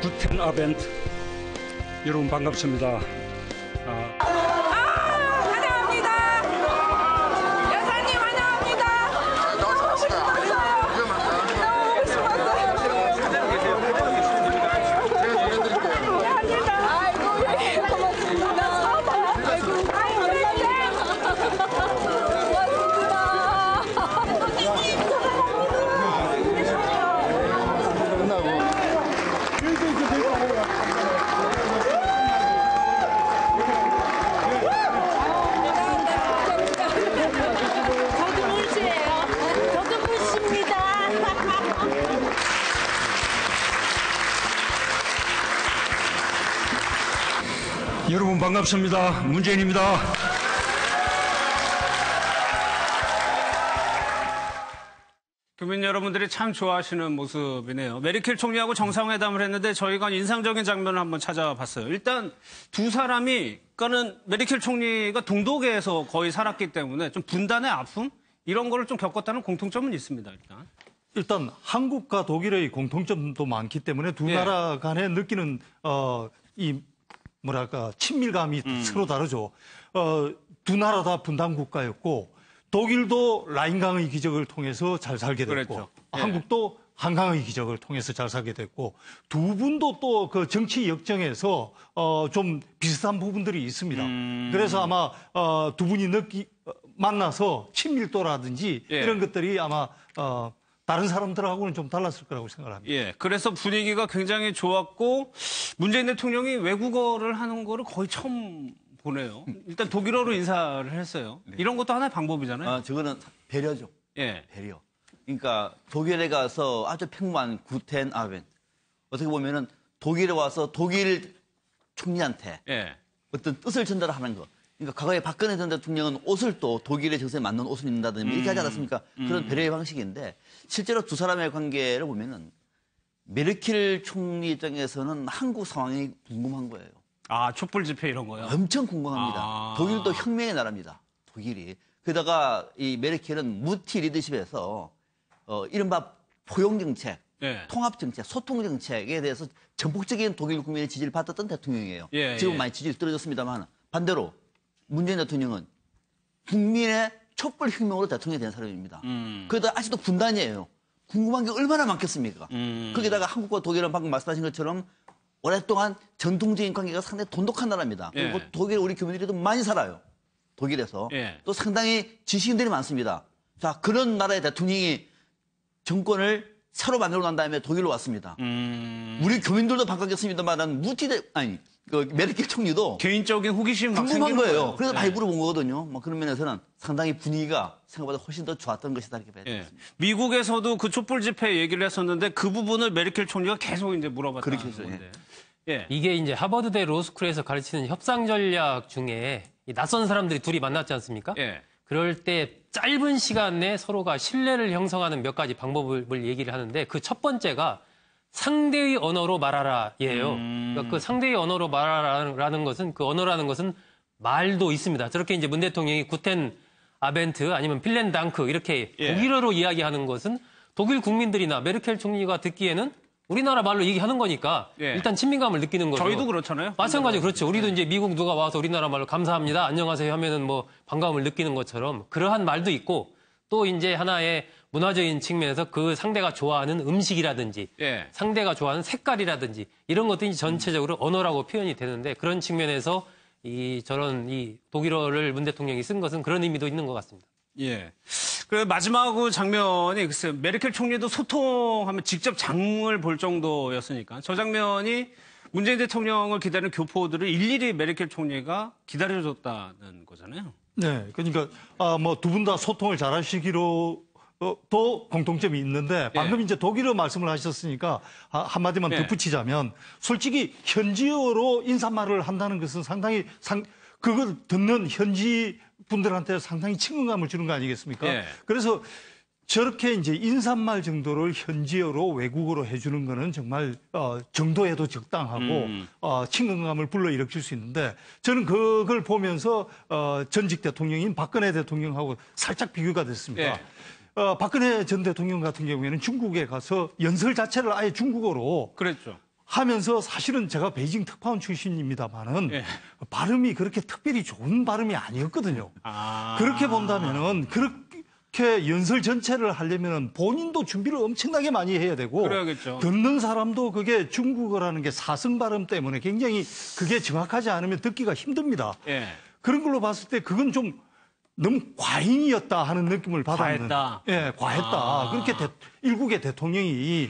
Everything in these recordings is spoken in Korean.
구텐 아벤트 여러분 반갑습니다. 환영합니다. 여사님 환영합니다. 너무 싶었어요. 너무 싶었어요. 아이고 고맙습니다. 저도 물수예요. 저도 물수입니다. 여러분 반갑습니다. 문재인입니다. 국민 여러분들이 참 좋아하시는 모습이네요. 메르켈 총리하고 정상회담을 했는데 저희가 인상적인 장면을 한번 찾아봤어요. 일단 두 사람이, 그러니까는 메르켈 총리가 동독에서 거의 살았기 때문에 좀 분단의 아픔? 이런 거를 좀 겪었다는 공통점은 있습니다, 일단 한국과 독일의 공통점도 많기 때문에 두 예. 나라 간에 느끼는 친밀감이 서로 다르죠. 두 나라 다 분단 국가였고 독일도 라인강의 기적을 통해서 잘 살게 됐고 그랬죠. 예. 한국도 한강의 기적을 통해서 잘 살게 됐고 두 분도 또 그 정치 역정에서 좀 비슷한 부분들이 있습니다. 그래서 아마 두 분이 만나서 친밀도라든지 예. 이런 것들이 아마 다른 사람들하고는 좀 달랐을 거라고 생각합니다. 예, 그래서 분위기가 굉장히 좋았고 문재인 대통령이 외국어를 하는 거를 거의 처음 보네요. 일단 독일어로 인사를 했어요. 이런 것도 하나의 방법이잖아요. 저거는 배려죠. 예. 배려. 그러니까 독일에 가서 아주 평범한 구텐 아벤. 어떻게 보면은 독일에 와서 독일 총리한테 예. 어떤 뜻을 전달하는 거. 그러니까 과거에 박근혜 전 대통령은 옷을 또 독일의 정서에 맞는 옷을 입는다든지 이렇게 하지 않았습니까? 그런 배려의 방식인데 실제로 두 사람의 관계를 보면은 메르켈 총리 입장에서는 한국 상황이 궁금한 거예요. 아, 촛불 집회 이런 거요? 엄청 궁금합니다. 아. 독일도 혁명의 나라입니다. 독일이. 게다가 이 메르켈은 무티 리더십에서 이른바 포용 정책, 예. 통합 정책, 소통 정책에 대해서 전폭적인 독일 국민의 지지를 받았던 대통령이에요. 예, 지금 예. 많이 지지율이 떨어졌습니다만 반대로 문재인 대통령은 국민의 촛불 혁명으로 대통령이 된 사람입니다. 그러다 아직도 분단이에요. 궁금한 게 얼마나 많겠습니까? 거기다가 한국과 독일은 방금 말씀하신 것처럼 오랫동안 전통적인 관계가 상당히 돈독한 나라입니다. 예. 그리고 독일 우리 교민들이 많이 살아요. 독일에서. 예. 또 상당히 지식인들이 많습니다. 자, 그런 나라의 대통령이 정권을 새로 만들어 난 다음에 독일로 왔습니다. 우리 교민들도 반갑겠습니다만 메르켈 총리도 개인적인 호기심 막 궁금한 생기는 거예요. 그래서 많이 예. 물어본 거거든요. 뭐 그런 면에서는 상당히 분위기가 생각보다 훨씬 더 좋았던 것이다 이렇게 봐야 예. 되겠습니다. 미국에서도 그 촛불 집회 얘기를 했었는데 그 부분을 메르켈 총리가 계속 이제 물어봤다는 그렇게 했어요. 건데. 예. 이게 이제 하버드대 로스쿨에서 가르치는 협상 전략 중에 이 낯선 사람들이 둘이 만났지 않습니까? 예. 그럴 때 짧은 시간 내에 서로가 신뢰를 형성하는 몇 가지 방법을 얘기를 하는데 그 첫 번째가 상대의 언어로 말하라예요. 그러니까 그 상대의 언어로 말하라는 것은 그 언어라는 것은 말도 있습니다. 저렇게 이제 문 대통령이 구텐 아벤트 아니면 필렌당크 이렇게 예. 독일어로 이야기하는 것은 독일 국민들이나 메르켈 총리가 듣기에는 우리나라 말로 얘기하는 거니까 예. 일단 친밀감을 느끼는 거죠. 저희도 그렇잖아요. 마찬가지로 그렇죠. 우리도 이제 미국 누가 와서 우리나라 말로 감사합니다, 안녕하세요 하면은 뭐 반가움을 느끼는 것처럼 그러한 말도 있고 또 이제 하나의 문화적인 측면에서 그 상대가 좋아하는 음식이라든지 예. 상대가 좋아하는 색깔이라든지 이런 것들이 전체적으로 언어라고 표현이 되는데 그런 측면에서 저런 독일어를 문 대통령이 쓴 것은 그런 의미도 있는 것 같습니다. 예. 그 마지막 장면이 글쎄 메르켈 총리도 소통하면 직접 장을 볼 정도였으니까 저 장면이 문재인 대통령을 기다리는 교포들을 일일이 메르켈 총리가 기다려줬다는 거잖아요. 네, 그러니까 뭐 두 분 다 소통을 잘하시기로 또 공통점이 있는데 방금 예. 이제 독일어 말씀을 하셨으니까 한마디만 예. 덧붙이자면 솔직히 현지어로 인사말을 한다는 것은 상당히 그걸 듣는 현지 분들한테 상당히 친근감을 주는 거 아니겠습니까? 예. 그래서 저렇게 이제 인사말 정도를 현지어로 외국어로 해주는 거는 정말 정도에도 적당하고 친근감을 불러일으킬 수 있는데 저는 그걸 보면서 전직 대통령인 박근혜 대통령하고 살짝 비교가 됐습니다. 예. 박근혜 전 대통령 같은 경우에는 중국에 가서 연설 자체를 아예 중국어로 그랬죠. 하면서 사실은 제가 베이징 특파원 출신입니다만은 예. 발음이 그렇게 특별히 좋은 발음이 아니었거든요. 아. 그렇게 본다면은 그렇게 연설 전체를 하려면은 본인도 준비를 엄청나게 많이 해야 되고 그래야겠죠. 듣는 사람도 그게 중국어라는 게 사성 발음 때문에 굉장히 그게 정확하지 않으면 듣기가 힘듭니다. 예. 그런 걸로 봤을 때 그건 좀 너무 과잉이었다 하는 느낌을 받았는. 과했다. 예, 과했다. 그렇게 일국의 대통령이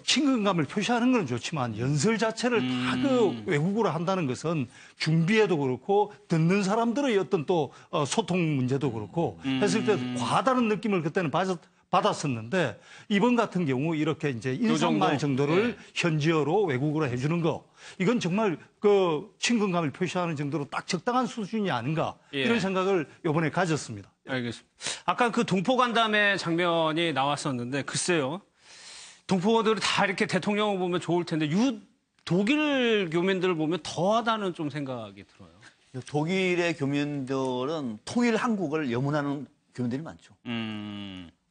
친근감을 표시하는 건 좋지만 연설 자체를 다 그 외국어로 한다는 것은 준비에도 그렇고 듣는 사람들의 어떤 또 소통 문제도 그렇고 했을 때 과하다는 느낌을 그때는 받았었는데 이번 같은 경우 이렇게 이제 인사말 정도를 현지어로 외국어로 해주는 거 이건 정말 그 친근감을 표시하는 정도로 딱 적당한 수준이 아닌가 이런 생각을 이번에 가졌습니다. 알겠습니다. 아까 그 동포간담회 장면이 나왔었는데 글쎄요. 동포들이 다 이렇게 대통령을 보면 좋을 텐데 독일 교민들을 보면 더하다는 좀 생각이 들어요. 독일의 교민들은 통일 한국을 염원하는 교민들이 많죠.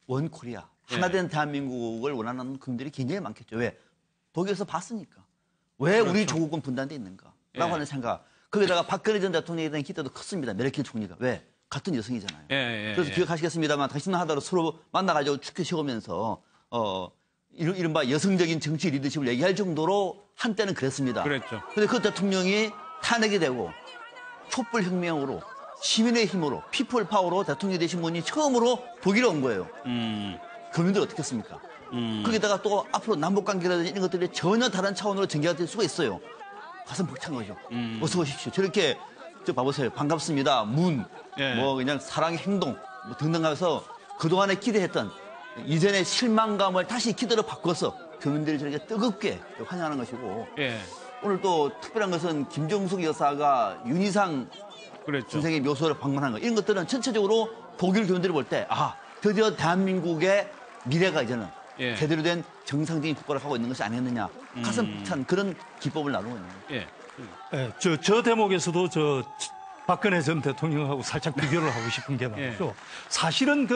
원 코리아, 하나된 대한민국을 원하는 교민들이 굉장히 많겠죠. 왜? 독일에서 봤으니까. 왜 우리 조국은 분단돼 있는가? 라고 하는 생각. 거기다가 박근혜 전 대통령에 대한 기대도 컸습니다. 메르켈 총리가. 왜? 같은 여성이잖아요. 그래서 기억하시겠습니다만 당신은 하다로 서로 만나가지고 축제 세우면서 이른바 여성적인 정치 리더십을 얘기할 정도로 한때는 그랬습니다. 그랬죠. 그런데 그 대통령이 탄핵이 되고 촛불혁명으로 시민의 힘으로 피플 파워로 대통령이 되신 분이 처음으로 독일에 온 거예요. 교민들 어떻게 했습니까? 거기다가 또 앞으로 남북관계라든지 이런 것들이 전혀 다른 차원으로 전개가 될 수가 있어요. 가슴 벅찬 거죠. 어서 오십시오. 저렇게 봐보세요. 반갑습니다. 뭐 그냥 사랑의 행동 뭐 등등 하면서 그동안에 기대했던 이전의 실망감을 다시 기대로 바꿔서 교민들이 저렇게 뜨겁게 환영하는 것이고 오늘 또 특별한 것은 김정숙 여사가 윤희상 선생의 묘소를 방문한 거 이런 것들은 전체적으로 독일 교민들이 볼 때 드디어 대한민국의 미래가 이제는 제대로 된 정상적인 국가를 하고 있는 것이 아니었느냐 가슴 벅찬 그런 기법을 나누거든요. 저 대목에서도 박근혜 전 대통령하고 살짝 비교를 하고 싶은 게 말이죠. 사실은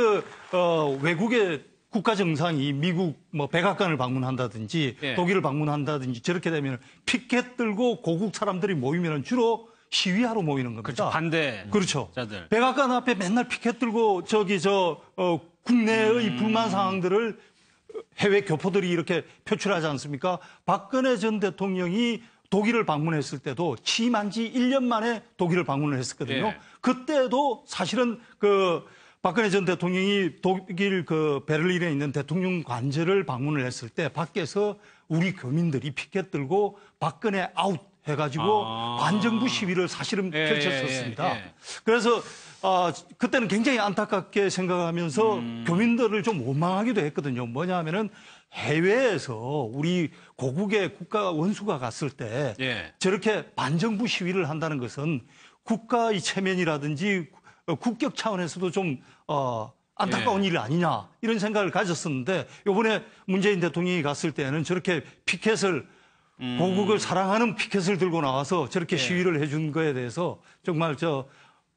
외국의 국가 정상이 미국 백악관을 방문한다든지 독일을 방문한다든지 저렇게 되면 피켓 들고 고국 사람들이 모이면 주로 시위하러 모이는 겁니다. 그렇죠. 반대. 그렇죠. 자들. 백악관 앞에 맨날 피켓 들고 국내의 불만 사항들을 해외 교포들이 이렇게 표출하지 않습니까? 박근혜 전 대통령이 독일을 방문했을 때도 취임한 지 1년 만에 독일을 방문을 했었거든요. 그때도 사실은 박근혜 전 대통령이 독일 베를린에 있는 대통령 관저를 방문을 했을 때 밖에서 우리 교민들이 피켓 들고 박근혜 아웃 해가지고 반정부 시위를 사실은 펼쳤었습니다. 그래서 그때는 굉장히 안타깝게 생각하면서 교민들을 좀 원망하기도 했거든요. 뭐냐 하면은 해외에서 우리 고국의 국가 원수가 갔을 때 저렇게 반정부 시위를 한다는 것은 국가의 체면이라든지 국격 차원에서도 좀 안타까운 일 아니냐 이런 생각을 가졌었는데 이번에 문재인 대통령이 갔을 때는 저렇게 피켓을 고국을 사랑하는 피켓을 들고 나와서 저렇게 시위를 해준 거에 대해서 정말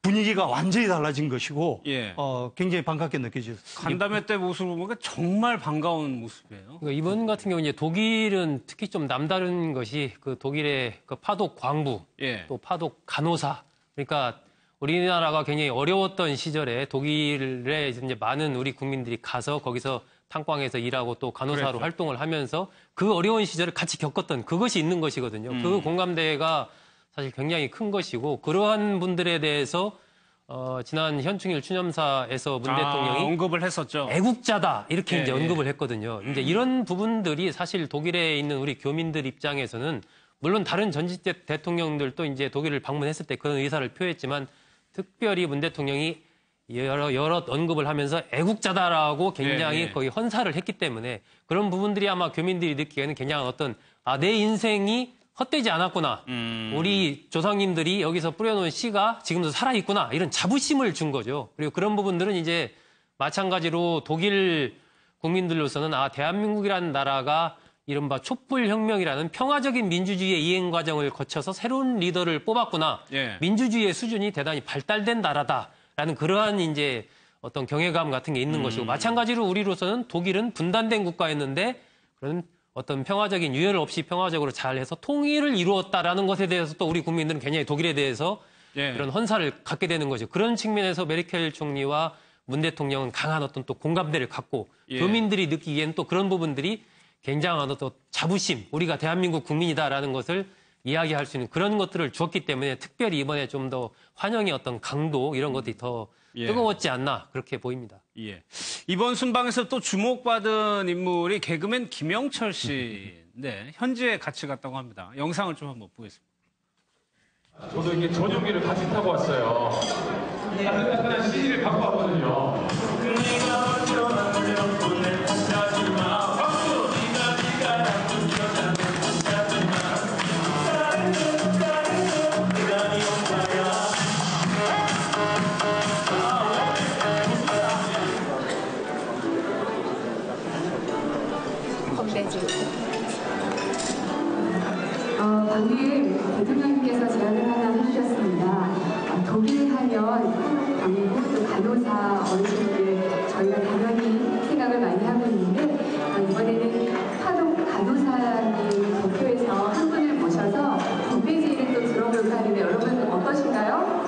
분위기가 완전히 달라진 것이고 굉장히 반갑게 느껴졌어요. 간담회 때 모습을 보니까 정말 반가운 모습이에요. 그러니까 이번 같은 경우 이제 독일은 특히 좀 남다른 것이 그 독일의 그 파독 광부, 또 파독 간호사. 그러니까 우리나라가 굉장히 어려웠던 시절에 독일에 이제 많은 우리 국민들이 가서 거기서 탕광에서 일하고 또 간호사로 활동을 하면서 그 어려운 시절을 같이 겪었던 그것이 있는 것이거든요. 그 공감대가 사실 굉장히 큰 것이고 그러한 분들에 대해서 지난 현충일 추념사에서 문 대통령이 언급을 했었죠. 애국자다 이렇게 이제 언급을 했거든요. 이제 이런 부분들이 사실 독일에 있는 우리 교민들 입장에서는 물론 다른 전직 대통령들도 이제 독일을 방문했을 때 그런 의사를 표했지만 특별히 문 대통령이 여러 언급을 하면서 애국자다라고 굉장히 거의 헌사를 했기 때문에 그런 부분들이 아마 교민들이 느끼기에는 굉장히 어떤 내 인생이 헛되지 않았구나. 우리 조상님들이 여기서 뿌려놓은 씨가 지금도 살아있구나. 이런 자부심을 준 거죠. 그리고 그런 부분들은 이제 마찬가지로 독일 국민들로서는 대한민국이라는 나라가 이른바 촛불혁명이라는 평화적인 민주주의의 이행 과정을 거쳐서 새로운 리더를 뽑았구나. 민주주의의 수준이 대단히 발달된 나라다라는 그러한 이제 어떤 경외감 같은 게 있는 것이고 마찬가지로 우리로서는 독일은 분단된 국가였는데 그런 어떤 평화적인 유혈 없이 평화적으로 잘 해서 통일을 이루었다라는 것에 대해서 또 우리 국민들은 굉장히 독일에 대해서 예. 이런 헌사를 갖게 되는 거죠. 그런 측면에서 메르켈 총리와 문 대통령은 강한 어떤 또 공감대를 갖고 예. 교민들이 느끼기에는 또 그런 부분들이 굉장한 어떤 자부심, 우리가 대한민국 국민이다라는 것을 이야기할 수 있는 그런 것들을 주었기 때문에 특별히 이번에 좀 더 환영의 어떤 강도 이런 것들이 더 예. 뜨거웠지 않나 그렇게 보입니다. 예. 이번 순방에서 또 주목받은 인물이 개그맨 김영철 씨인데 현지에 같이 갔다고 합니다. 영상을 좀 한번 보겠습니다. 저도 이게 전용기를 같이 타고 왔어요. 따뜻한 CD를 갖고 왔거든요. 방금 대통령님께서 제안을 하나 해주셨습니다. 독일 하면 광고 또 간호사 어르신들 저희가 당연히 생각을 많이 하고 있는데 이번에는 파독 간호사님 대표에서 한 분을 모셔서 홈페이지를 또 들어볼까 하는데 여러분 어떠신가요?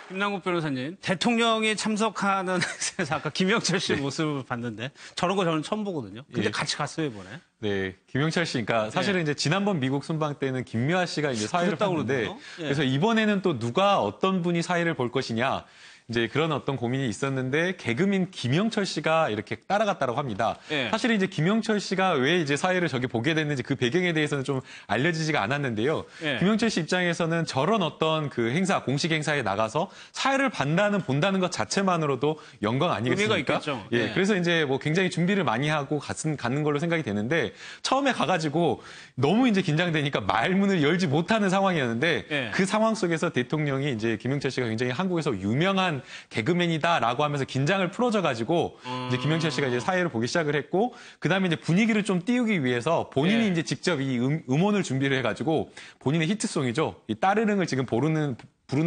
김남국 변호사님, 대통령이 참석하는 행사에서 아까 김영철 씨 모습을 봤는데 저런 거 저는 처음 보거든요. 근데 예. 같이 갔어요, 이번에. 네, 김영철 씨, 그러니까 사실은 이제 지난번 미국 순방 때는 김미화 씨가 이제 사회를 그랬다고 봤는데, 그러네요. 예. 그래서 이번에는 또 누가 어떤 분이 사회를 볼 것이냐. 이제 그런 어떤 고민이 있었는데 개그맨 김영철 씨가 이렇게 따라갔다고 합니다. 예. 사실 이제 김영철 씨가 왜 이제 사회를 저기 보게 됐는지 그 배경에 대해서는 좀 알려지지가 않았는데요. 예. 김영철 씨 입장에서는 저런 어떤 그 행사, 공식 행사에 나가서 사회를 본다는 것 자체만으로도 영광 아니겠습니까? 의미가 있겠죠. 예. 예. 그래서 이제 뭐 굉장히 준비를 많이 하고 가는 걸로 생각이 되는데 처음에 가가지고 너무 이제 긴장되니까 말문을 열지 못하는 상황이었는데 예. 그 상황 속에서 대통령이 이제 김영철 씨가 굉장히 한국에서 유명한 개그맨이다라고 하면서 긴장을 풀어줘가지고 이제 김영철 씨가 이제 사회를 보기 시작을 했고 그 다음에 이제 분위기를 좀 띄우기 위해서 본인이 예. 이제 직접 이 음원을 준비를 해가지고 본인의 히트송이죠. 이 따르릉을 지금 부르는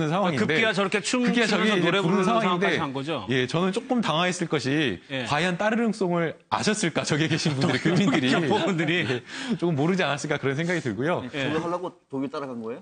상황인데 급기야 저렇게 급기야 춤추면서 저기 노래 부르는 상황까지 상황인데 한 거죠? 예, 저는 조금 당황했을 것이 예. 과연 따르릉송을 아셨을까 저기 계신 분들이 교민들이 분들이 조금 모르지 않았을까 그런 생각이 들고요. 예. 저거 하려고 독일 따라간 거예요?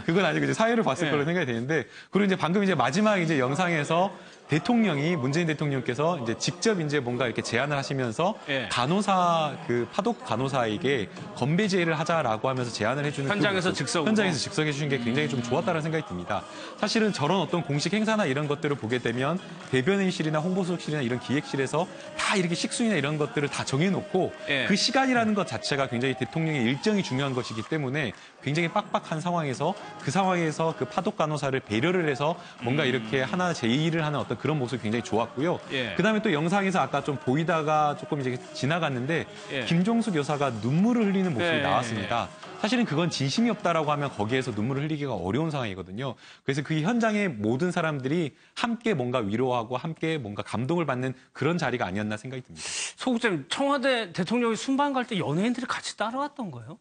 그건 아니고 이제 사회를 봤을 예. 거로 생각이 되는데 그리고 이제 방금 이제 마지막 이제 영상에서 대통령이 문재인 대통령께서 이제 직접 이제 뭔가 이렇게 제안을 하시면서 예. 간호사 그 파독 간호사에게 건배 제의를 하자라고 하면서 제안을 해주는 현장에서 그 모습, 즉석으로. 현장에서 즉석해 주신 게 굉장히 좀 좋았다는 생각이 듭니다. 사실은 저런 어떤 공식 행사나 이런 것들을 보게 되면 대변인실이나 홍보수석실이나 이런 기획실에서 다 이렇게 식순이나 이런 것들을 다 정해놓고 예. 그 시간이라는 것 자체가 굉장히 대통령의 일정이 중요한 것이기 때문에 굉장히 빡빡한 상황에서 그 상황에서 그 파독 간호사를 배려를 해서 뭔가 이렇게 하나 제의를 하는 어떤 그런 모습이 굉장히 좋았고요. 예. 그다음에 또 영상에서 아까 좀 보이다가 조금 이제 지나갔는데 예. 김종숙 여사가 눈물을 흘리는 모습이 예. 나왔습니다. 사실은 그건 진심이 없다라고 하면 거기에서 눈물을 흘리기가 어려운 상황이거든요. 그래서 그 현장의 모든 사람들이 함께 뭔가 위로하고 함께 뭔가 감동을 받는 그런 자리가 아니었나 생각이 듭니다. 소국장님, 청와대 대통령이 순방 갈 때 연예인들이 같이 따라왔던 거예요?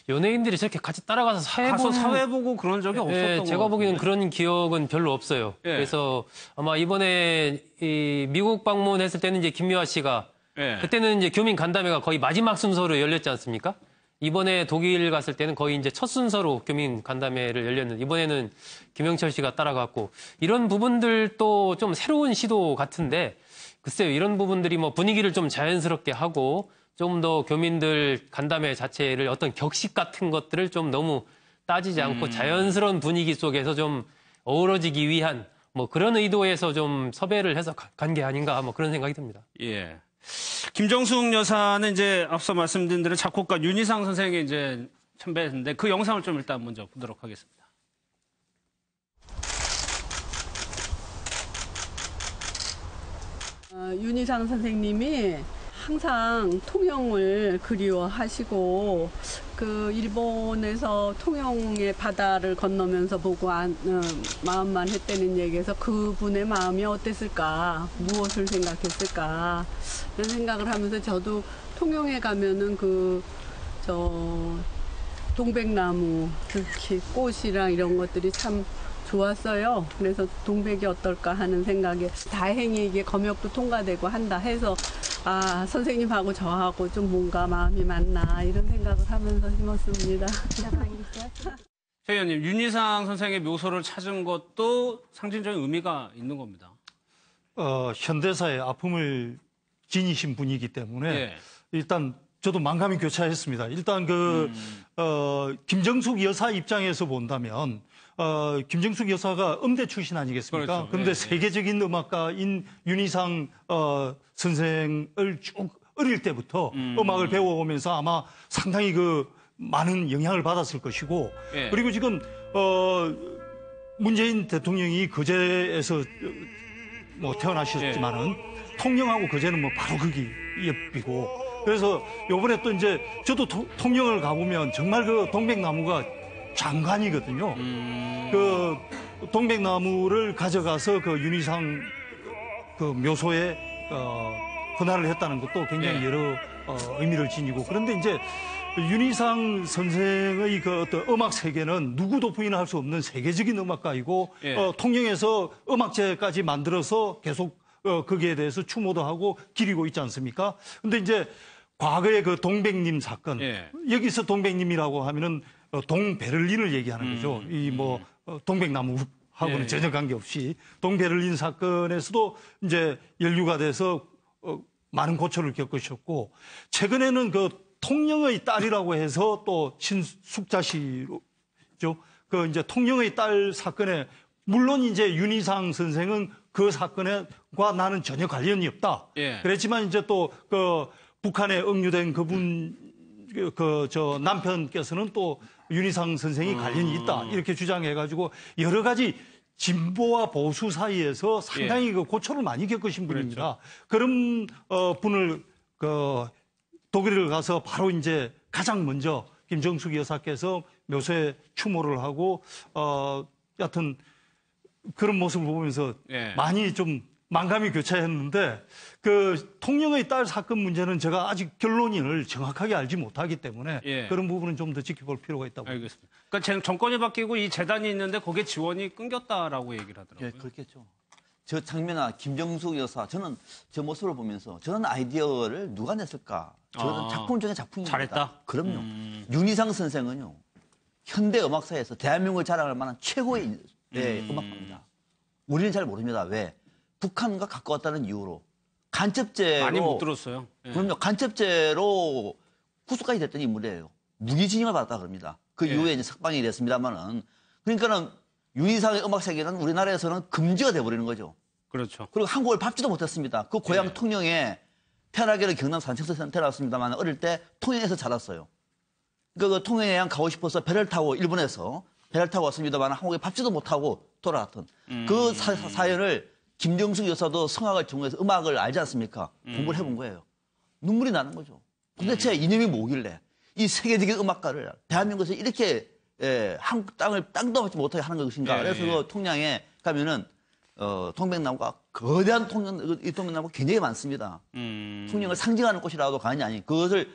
연예인들이 저렇게 같이 따라가서 가서 사회 보고 그런 적이 없었던 예, 거 제가 보기에는 같은데. 그런 기억은 별로 없어요. 예. 그래서 아마 이번에 이 미국 방문했을 때는 이제 김미화 씨가 예. 그때는 이제 교민 간담회가 거의 마지막 순서로 열렸지 않습니까? 이번에 독일 갔을 때는 거의 이제 첫 순서로 교민 간담회를 열렸는데 이번에는 김영철 씨가 따라갔고 이런 부분들도 좀 새로운 시도 같은데 글쎄요, 이런 부분들이 뭐 분위기를 좀 자연스럽게 하고 좀 더 교민들 간담회 자체를 어떤 격식 같은 것들을 좀 너무 따지지 않고 자연스러운 분위기 속에서 좀 어우러지기 위한 뭐 그런 의도에서 좀 섭외를 해서 간 게 아닌가 뭐 그런 생각이 듭니다. 예. 김정숙 여사는 이제 앞서 말씀드린 대로 작곡가 윤희상 선생이 이제 참배했는데 그 영상을 좀 일단 먼저 보도록 하겠습니다. 윤희상 선생님이 항상 통영을 그리워하시고 그 일본에서 통영의 바다를 건너면서 보고 마음만 했다는 얘기에서 그분의 마음이 어땠을까, 무엇을 생각했을까 이런 생각을 하면서 저도 통영에 가면은 동백나무 특히 꽃이랑 이런 것들이 참 좋았어요. 그래서 동백이 어떨까 하는 생각에 다행히 이게 검역도 통과되고 한다 해서 아, 선생님하고 저하고 좀 뭔가 마음이 맞나 이런 생각을 하면서 심었습니다. 최 의원님, 윤희상 선생의 묘소를 찾은 것도 상징적인 의미가 있는 겁니다. 현대사의 아픔을 지니신 분이기 때문에 예. 일단 저도 만감이 교차했습니다. 일단 김정숙 여사 입장에서 본다면 김정숙 여사가 음대 출신 아니겠습니까? 그렇죠. 그런데 예, 세계적인 음악가인 윤희상 선생을 쭉 어릴 때부터 음악을 배워오면서 아마 상당히 많은 영향을 받았을 것이고 예. 그리고 지금 문재인 대통령이 거제에서 뭐 태어나셨지만은 통영하고 거제는 뭐 바로 거기 옆이고 그래서 요번에 또 이제 저도 통영을 가보면 정말 동백나무가 장관이거든요. 그 동백나무를 가져가서 윤희상 묘소에 헌화를 했다는 것도 굉장히 여러 의미를 지니고 그런데 이제 윤희상 선생의 어떤 음악 세계는 누구도 부인할 수 없는 세계적인 음악가이고 통영에서 음악제까지 만들어서 계속 거기에 대해서 추모도 하고 기리고 있지 않습니까? 근데 이제 과거의 동백님 사건 여기서 동백님이라고 하면은 동베를린을 얘기하는 거죠. 이 동백나무하고는 전혀 관계없이 동베를린 사건에서도 이제 연루가 돼서 많은 고초를 겪으셨고 최근에는 통영의 딸이라고 해서 또 신숙자 씨죠. 이제 통영의 딸 사건에 물론 이제 윤희상 선생은 그 사건과 나는 전혀 관련이 없다. 그랬지만 이제 또 북한에 억류된 그분 남편께서는 또 윤희상 선생이 관련이 있다 이렇게 주장해가지고 여러 가지 진보와 보수 사이에서 상당히 고초를 많이 겪으신 분입니다. 그런 분을 독일을 가서 바로 이제 가장 먼저 김정숙 여사께서 묘소에 추모를 하고 여하튼 그런 모습을 보면서 많이 좀 만감이 교차했는데 통영의 딸 사건 문제는 제가 아직 결론을 정확하게 알지 못하기 때문에 그런 부분은 좀 더 지켜볼 필요가 있다고 알겠습니다. 그러니까 정권이 바뀌고 이 재단이 있는데 거기에 지원이 끊겼다라고 얘기를 하더라고요. 예, 그렇겠죠. 저 장면아 김정숙 여사 저는 저 모습을 보면서 저런 아이디어를 누가 냈을까? 저는 작품 중에 작품입니다. 잘했다. 그럼요. 윤희상 선생은요. 현대 음악사에서 대한민국을 자랑할 만한 최고의 음악가입니다. 우리는 잘 모릅니다. 왜? 북한과 가까웠다는 이유로 간첩죄로 많이 못 들었어요. 그럼요. 간첩죄로 구속까지 됐던 인물이에요. 무기징역을 받았다 그럽니다. 그 이후에 이제 석방이 됐습니다만은 그러니까는 윤희상의 음악 세계는 우리나라에서는 금지가 돼버리는 거죠. 그렇죠. 그리고 한국을 밟지도 못했습니다. 그 고향 통영에 태어나기는 경남 산청에서 태어났습니다만 어릴 때 통영에서 자랐어요. 그러니까 통영에 가고 싶어서 배를 타고 일본에서 배를 타고 왔습니다만 한국에 밟지도 못하고 돌아왔던 그 사연을 김정숙 여사도 성악을 전공해서 음악을 알지 않습니까? 공부를 해본 거예요. 눈물이 나는 거죠. 도대체 이념이 뭐길래 이 세계적인 음악가를 대한민국에서 이렇게 한국 땅도 받지 못하게 하는 것인가. 그래서 그 통영에 가면은 동백나무가 거대한 이 동백나무가 굉장히 많습니다. 통영을 상징하는 꽃이라도 가느냐 아니 그것을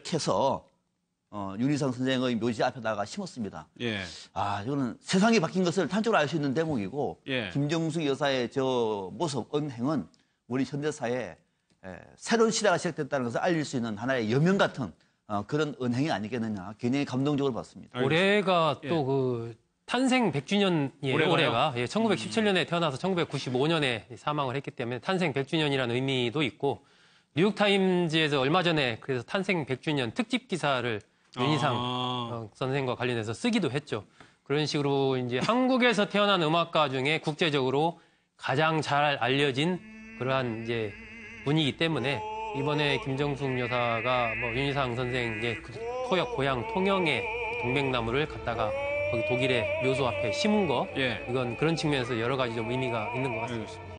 캐서 윤희상 선생의 묘지 앞에다가 심었습니다. 이거는 세상이 바뀐 것을 단적으로 알 수 있는 대목이고 김정숙 여사의 저 모습, 언행은 우리 현대사에 새로운 시대가 시작됐다는 것을 알릴 수 있는 하나의 여명 같은 그런 은행이 아니겠느냐. 굉장히 감동적으로 봤습니다. 올해가 또 탄생 100주년이에요. 올해가 1917년에 태어나서 1995년에 사망을 했기 때문에 탄생 100주년이라는 의미도 있고 뉴욕타임즈에서 얼마 전에 그래서 탄생 100주년 특집 기사를 윤희상 선생과 관련해서 쓰기도 했죠. 그런 식으로 이제 한국에서 태어난 음악가 중에 국제적으로 가장 잘 알려진 그러한 이제 분이기 때문에 이번에 김정숙 여사가 윤희상 선생의 고향 통영의 동백나무를 갖다가 거기 독일의 묘소 앞에 심은 거 이건 그런 측면에서 여러 가지 좀 의미가 있는 것 같습니다.